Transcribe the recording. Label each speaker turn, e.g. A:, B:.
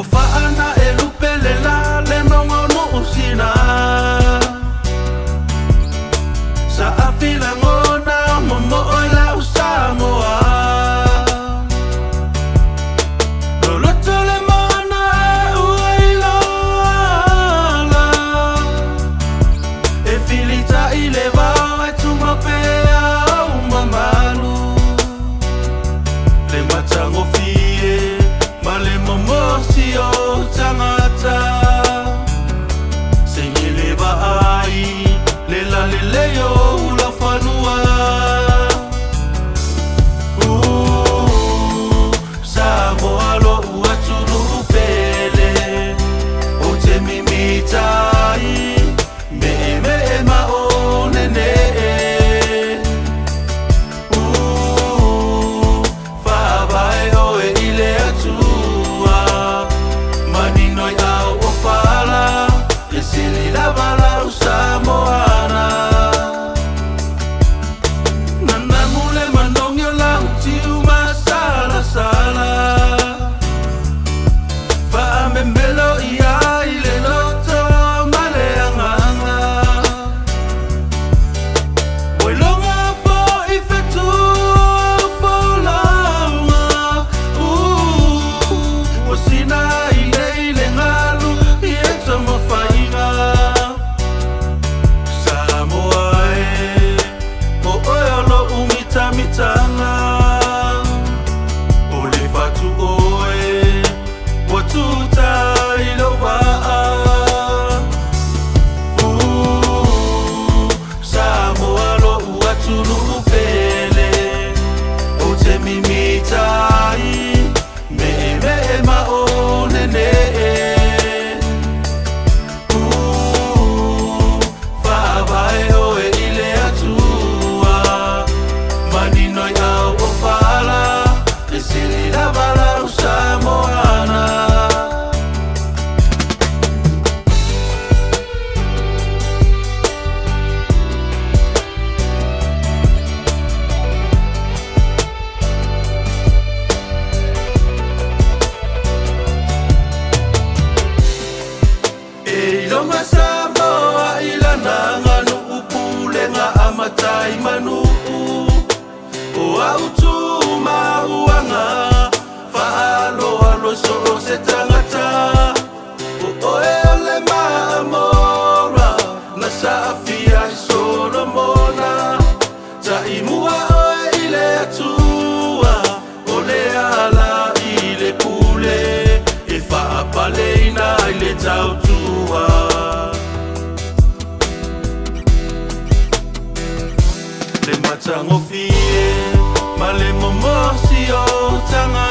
A: Wafa'ana e lupelela le nongono usina Sa afila ngona momo oila usamoa Loloto le mana uailoala E filita ileva e tumapea umamalu Le matango fie Male momosi o tangata Sengile ai Lela lele yo ula fanua Samoa lo uatulu upele O te mimitai Me ma o nene Fabai o e ile atua Maninoi au o fala E sili la vala usamoana Nanamule manongyo la utiu masala sala Faame melo ia ile loto male anganga Boilonga po ifetu po launga Wasina ile ngalu Ieta mafainga Samoa o oiolo umita mitanga Ole fatu oe Watuta ilowa Samoa lo uatulu upele O te mimitai Me ma o nene Fabai o e ile atua Maninoi au o fala E sili la vala usamoana Ilonga Samoa ilananga nu upule nga amatai manu O autuma uanga Faalo alo so se tangata O oe ole maamora Na safia solomona Ta imua oe ile atua Ole ala ile pule E faapaleina ile tautua Le matango fie Male momosi o tanga